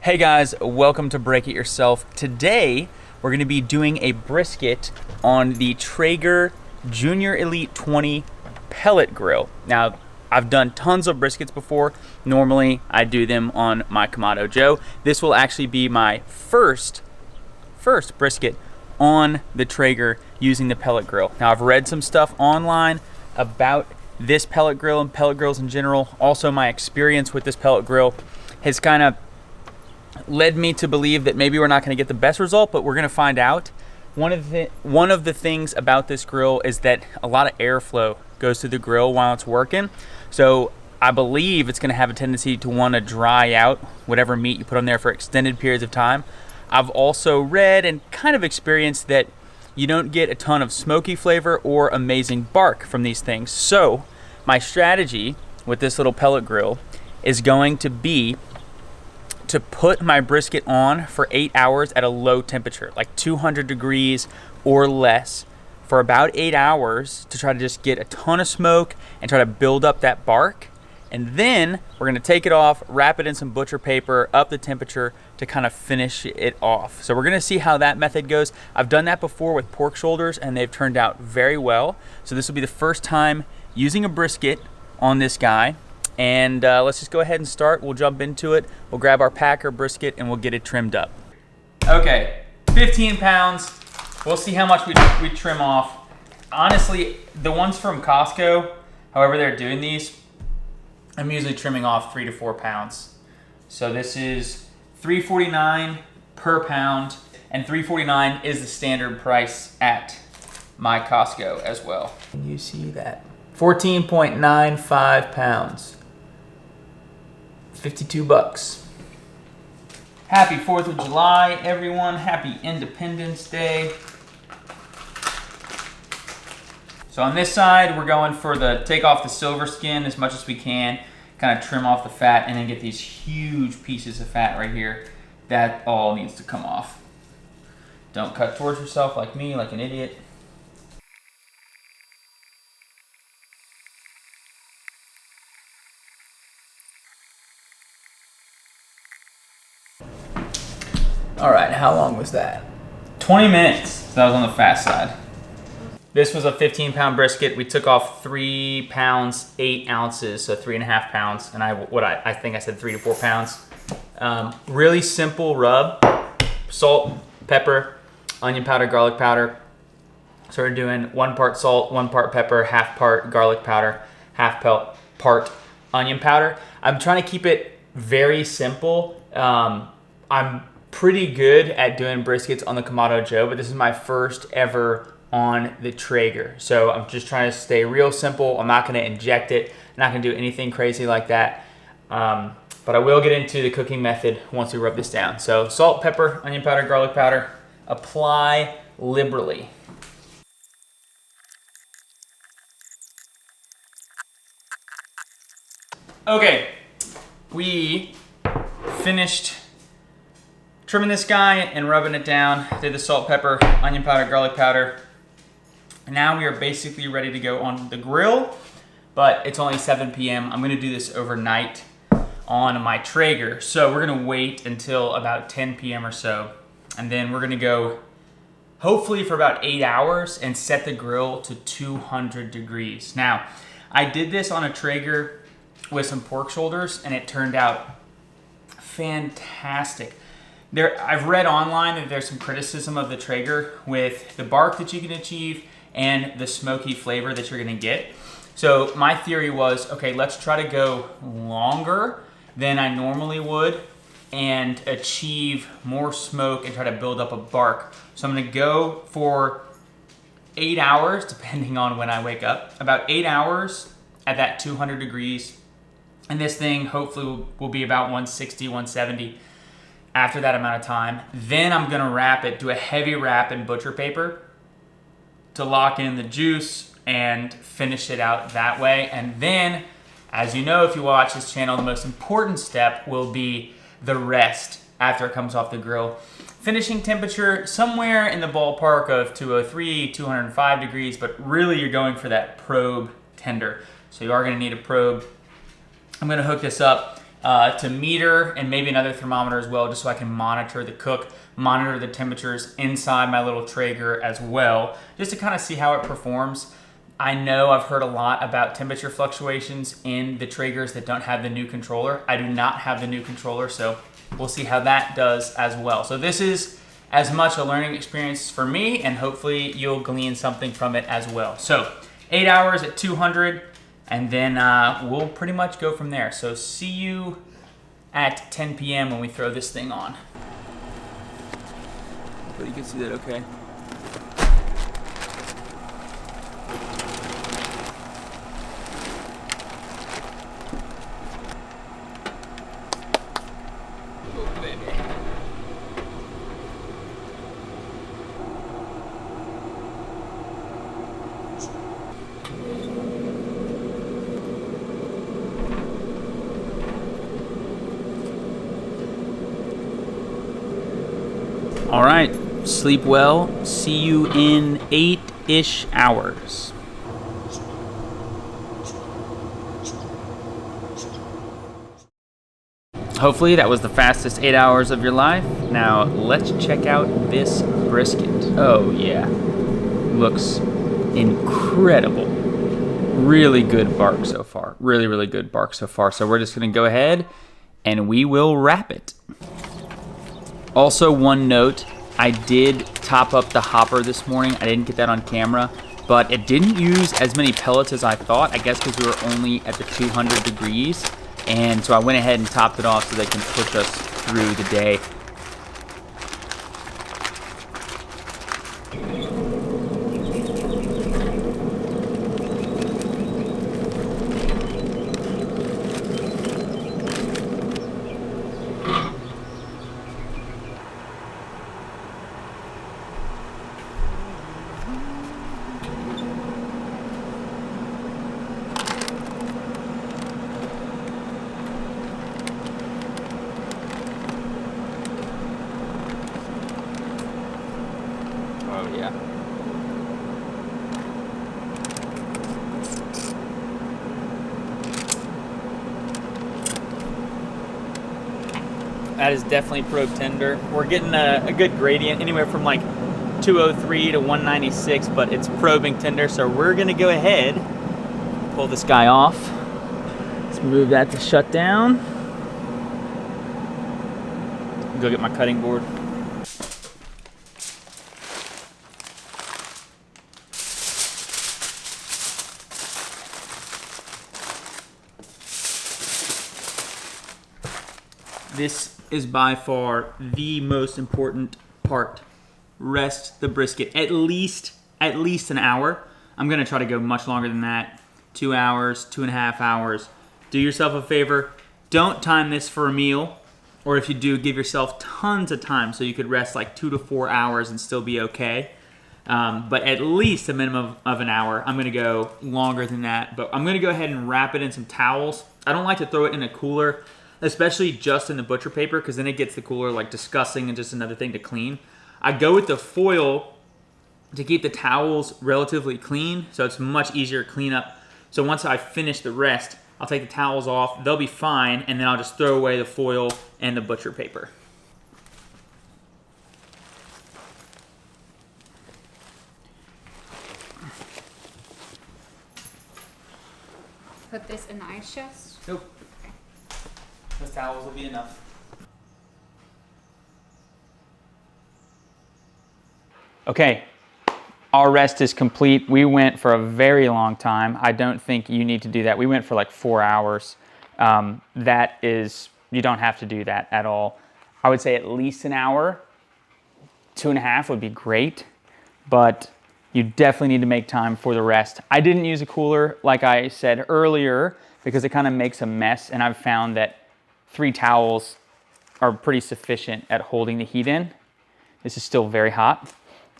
Hey guys, welcome to Break It Yourself. Today, we're gonna be doing a brisket on the Traeger Junior Elite 20 pellet grill. Now, I've done tons of briskets before. Normally, I do them on my Kamado Joe. This will actually be my first brisket on the Traeger using the pellet grill. Now, I've read some stuff online about this pellet grill and pellet grills in general. Also, my experience with this pellet grill has kind of led me to believe that maybe we're not going to get the best result, but we're going to find out. One of the things about this grill is that a lot of airflow goes through the grill while it's working. So I believe it's going to have a tendency to want to dry out whatever meat you put on there for extended periods of time. I've also read and kind of experienced that you don't get a ton of smoky flavor or amazing bark from these things. So my strategy with this little pellet grill is going to be to put my brisket on for 8 hours at a low temperature, like 200 degrees or less, for about 8 hours to try to just get a ton of smoke and try to build up that bark. And then we're gonna take it off, wrap it in some butcher paper, up the temperature to kind of finish it off. So we're gonna see how that method goes. I've done that before with pork shoulders and they've turned out very well. So this will be the first time using a brisket on this guy. And let's just go ahead and start. We'll jump into it. We'll grab our packer brisket and we'll get it trimmed up. Okay, 15 pounds. We'll see how much we trim off. Honestly, the ones from Costco, however they're doing these, I'm usually trimming off 3 to 4 pounds. So this is $3.49 per pound, and $3.49 is the standard price at my Costco as well. Can you see that? 14.95 pounds. 52 bucks. Happy 4th of July, everyone. Happy Independence Day. So on this side, we're going for the take off the silver skin as much as we can, kind of trim off the fat, and then get these huge pieces of fat right here. That all needs to come off. Don't cut towards yourself like me, like an idiot. All right, how long was that? 20 minutes, so that was on the fast side. This was a 15-pound brisket. We took off 3 pounds, 8 ounces, so 3.5 pounds, and I think I said 3 to 4 pounds. Really simple rub, salt, pepper, onion powder, garlic powder. So we're doing 1 part salt, 1 part pepper, half part garlic powder, half part onion powder. I'm trying to keep it very simple. I'm pretty good at doing briskets on the Kamado Joe, but this is my first ever on the Traeger. So I'm just trying to stay real simple. I'm not gonna inject it. I'm not gonna do anything crazy like that. But I will get into the cooking method once we rub this down. So salt, pepper, onion powder, garlic powder, apply liberally. Okay, we finished trimming this guy and rubbing it down. Did the salt, pepper, onion powder, garlic powder. Now we are basically ready to go on the grill, but it's only 7 p.m. I'm gonna do this overnight on my Traeger. So we're gonna wait until about 10 p.m. or so, and then we're gonna go hopefully for about 8 hours and set the grill to 200 degrees. Now, I did this on a Traeger with some pork shoulders and it turned out fantastic. I've read online that there's some criticism of the Traeger with the bark that you can achieve and the smoky flavor that you're gonna get. So my theory was, okay, let's try to go longer than I normally would and achieve more smoke and try to build up a bark. So I'm gonna go for 8 hours, depending on when I wake up, about 8 hours at that 200 degrees. And this thing hopefully will be about 160, 170 after that amount of time. Then I'm gonna wrap it, do a heavy wrap in butcher paper to lock in the juice and finish it out that way. And then, as you know, if you watch this channel, the most important step will be the rest after it comes off the grill. Finishing temperature somewhere in the ballpark of 203, 205 degrees, but really you're going for that probe tender. So you are gonna need a probe. I'm gonna hook this up to meter and maybe another thermometer as well, just so I can monitor the cook, monitor the temperatures inside my little Traeger as well, just to kind of see how it performs. I know I've heard a lot about temperature fluctuations in the Traegers that don't have the new controller. I do not have the new controller, so we'll see how that does as well. So this is as much a learning experience for me, and hopefully you'll glean something from it as well. So 8 hours at 200, and then we'll pretty much go from there. So see you at 10 p.m. when we throw this thing on. But you can see that okay. All right, sleep well. See you in 8-ish hours. Hopefully that was the fastest 8 hours of your life. Now let's check out this brisket. Oh yeah, looks incredible. Really good bark so far. Really good bark so far. So we're just gonna go ahead and we will wrap it. Also, one note, I did top up the hopper this morning. I didn't get that on camera, but it didn't use as many pellets as I thought, I guess because we were only at the 200 degrees. And so I went ahead and topped it off so they can push us through the day. Oh yeah. That is definitely probe tender. We're getting a good gradient, anywhere from like 203 to 196, but it's probing tender. So we're gonna go ahead, pull this guy off. Let's move that to shut down. Go get my cutting board. This is by far the most important part. Rest the brisket at least an hour. I'm gonna try to go much longer than that. 2 hours, 2.5 hours. Do yourself a favor, don't time this for a meal, or if you do, give yourself tons of time so you could rest like 2 to 4 hours and still be okay. But at least a minimum of an hour. I'm gonna go longer than that, but I'm gonna go ahead and wrap it in some towels. I don't like to throw it in a cooler, especially just in the butcher paper, because then it gets the cooler like disgusting and just another thing to clean. I go with the foil to keep the towels relatively clean, so it's much easier to clean up. So once I finish the rest, I'll take the towels off, they'll be fine, and then I'll just throw away the foil and the butcher paper. Put this in the ice chest? Nope. Those towels will be enough. Okay, our rest is complete. We went for a very long time. I don't think you need to do that. We went for like 4 hours. That is, you don't have to do that at all. I would say at least an hour. 2.5 would be great, but you definitely need to make time for the rest. I didn't use a cooler, like I said earlier, because it kind of makes a mess, and I've found that 3 towels are pretty sufficient at holding the heat in. This is still very hot.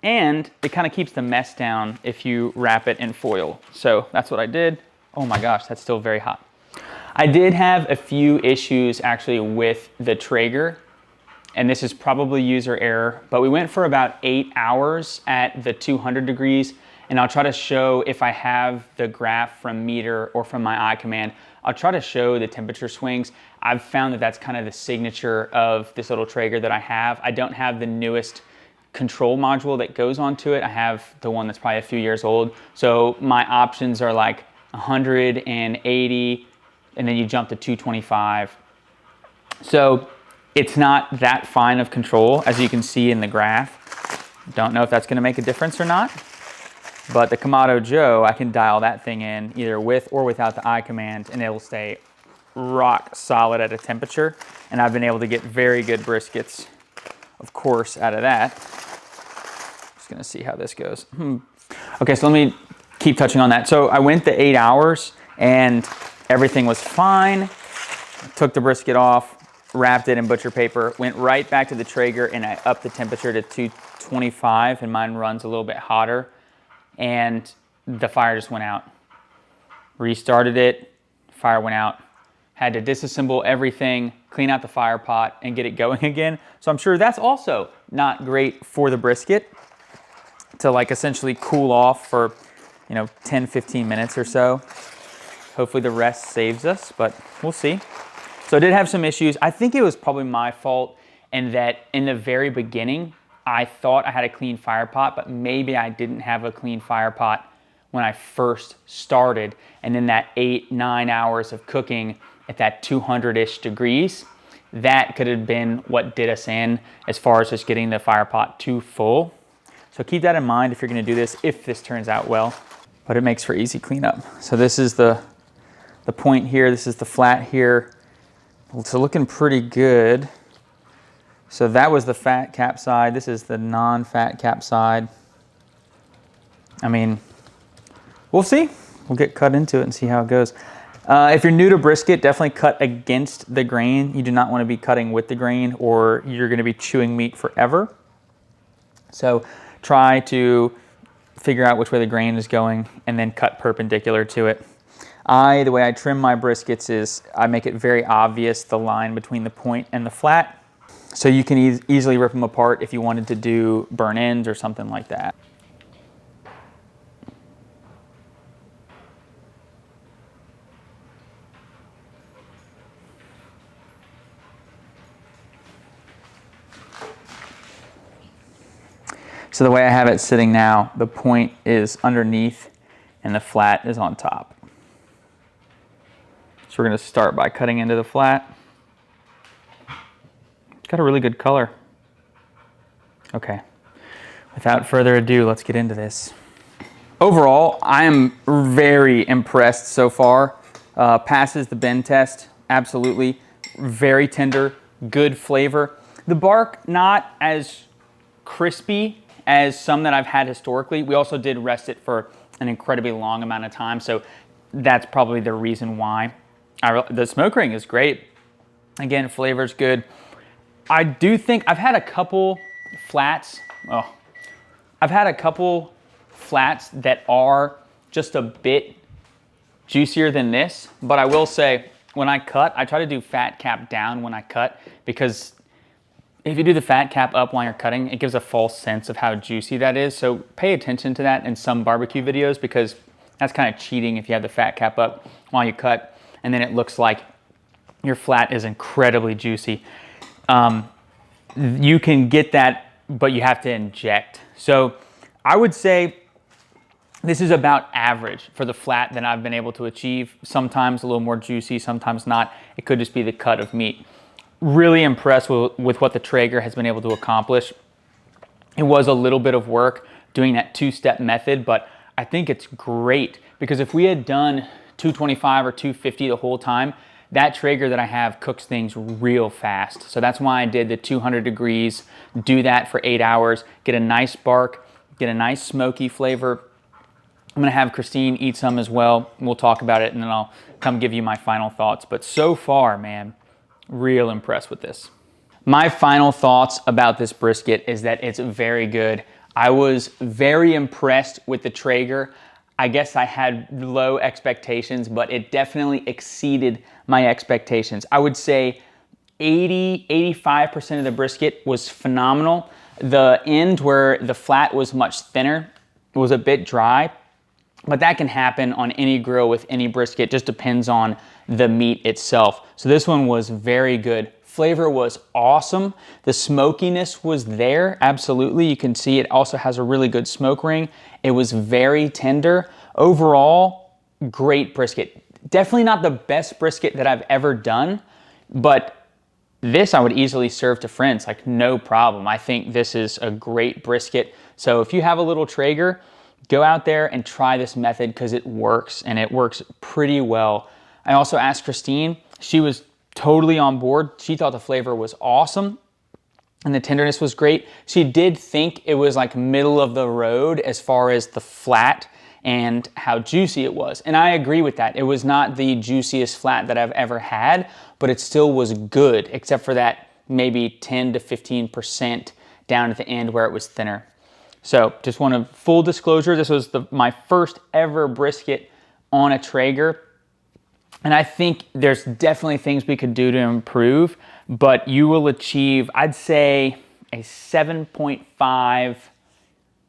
And it kind of keeps the mess down if you wrap it in foil. So that's what I did. Oh my gosh, that's still very hot. I did have a few issues actually with the Traeger, and this is probably user error, but we went for about 8 hours at the 200 degrees, And I'll try to show, if I have the graph from meter or from my eye command, I'll try to show the temperature swings. I've found that that's kind of the signature of this little Traeger that I have. I don't have the newest control module that goes onto it. I have the one that's probably a few years old. So my options are like 180, and then you jump to 225. So it's not that fine of control, as you can see in the graph. Don't know if that's gonna make a difference or not, but the Kamado Joe, I can dial that thing in either with or without the eye command, and it'll stay rock solid at a temperature. And I've been able to get very good briskets, of course, out of that. Just gonna see how this goes. Okay, so let me keep touching on that. So I went the 8 hours and everything was fine. Took the brisket off, wrapped it in butcher paper, went right back to the Traeger, and I upped the temperature to 225, and mine runs a little bit hotter, and the fire just went out. Restarted it, fire went out. Had to disassemble everything, clean out the fire pot, and get it going again. So I'm sure that's also not great for the brisket to like essentially cool off for, 10, 15 minutes or so. Hopefully the rest saves us, but we'll see. So I did have some issues. I think it was probably my fault in that in the very beginning, I thought I had a clean fire pot, but maybe I didn't have a clean fire pot when I first started. And then that 8-9 hours of cooking at that 200-ish degrees, that could have been what did us in as far as just getting the fire pot too full. So keep that in mind if you're gonna do this, if this turns out well, but it makes for easy cleanup. So this is the point here, this is the flat here. It's looking pretty good. So that was the fat cap side. This is the non-fat cap side. I mean, we'll see. We'll get cut into it and see how it goes. If you're new to brisket, definitely cut against the grain. You do not want to be cutting with the grain or you're going to be chewing meat forever. So try to figure out which way the grain is going and then cut perpendicular to it. The way I trim my briskets is I make it very obvious the line between the point and the flat. So you can easily rip them apart if you wanted to do burn ends or something like that. So the way I have it sitting now, the point is underneath and the flat is on top. So we're gonna start by cutting into the flat. It's got a really good color. Okay, without further ado, let's get into this. Overall, I am very impressed so far. Passes the bend test, absolutely. Very tender, good flavor. The bark, not as crispy as some that I've had historically. We also did rest it for an incredibly long amount of time, so that's probably the reason why. The smoke ring is great. Again, flavor's good. I do think I've had a couple flats. I've had a couple flats that are just a bit juicier than this, but I will say when I cut, I try to do fat cap down when I cut, because if you do the fat cap up while you're cutting, it gives a false sense of how juicy that is. So pay attention to that in some barbecue videos, because that's kind of cheating if you have the fat cap up while you cut and then it looks like your flat is incredibly juicy. You can get that, but you have to inject. So I would say this is about average for the flat that I've been able to achieve. Sometimes a little more juicy, sometimes not. It could just be the cut of meat. Really impressed with what the Traeger has been able to accomplish. It was a little bit of work doing that two-step method, but I think it's great, because if we had done 225 or 250 the whole time, that Traeger that I have cooks things real fast. So that's why I did the 200 degrees, do that for 8 hours, get a nice bark, get a nice smoky flavor. I'm gonna have Christine eat some as well. We'll talk about it and then I'll come give you my final thoughts. But so far, man, real impressed with this. My final thoughts about this brisket is that it's very good. I was very impressed with the Traeger. I guess I had low expectations, but it definitely exceeded my expectations. I would say 85% of the brisket was phenomenal. The end where the flat was much thinner, was a bit dry, but that can happen on any grill with any brisket. Just depends on the meat itself. So this one was very good. Flavor was awesome. The smokiness was there, absolutely. You can see it also has a really good smoke ring. It was very tender. Overall, great brisket. Definitely not the best brisket that I've ever done, but this I would easily serve to friends, like no problem. I think this is a great brisket. So if you have a little Traeger, go out there and try this method because it works, and it works pretty well. I also asked Christine, she was totally on board. She thought the flavor was awesome and the tenderness was great. She did think it was like middle of the road as far as the flat and how juicy it was. And I agree with that. It was not the juiciest flat that I've ever had, but it still was good, except for that maybe 10 to 15% down at the end where it was thinner. So just want to full disclosure, this was my first ever brisket on a Traeger. And I think there's definitely things we could do to improve, but you will achieve, I'd say, a 7.5,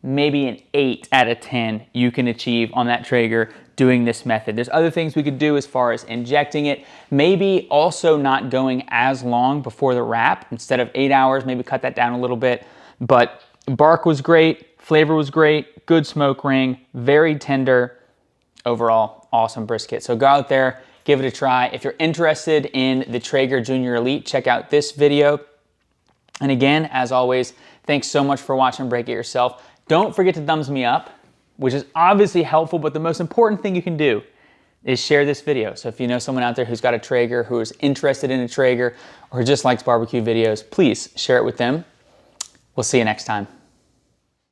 maybe an 8 out of 10 you can achieve on that Traeger doing this method. There's other things we could do as far as injecting it, maybe also not going as long before the wrap. Instead of 8 hours, maybe cut that down a little bit. But bark was great, flavor was great, good smoke ring, very tender. Overall, awesome brisket. So go out there, give it a try. If you're interested in the Traeger Junior Elite, check out this video. And again, as always, thanks so much for watching Break It Yourself. Don't forget to thumbs me up, which is obviously helpful, but the most important thing you can do is share this video. So if you know someone out there who's got a Traeger, who is interested in a Traeger, or just likes barbecue videos, please share it with them. We'll see you next time.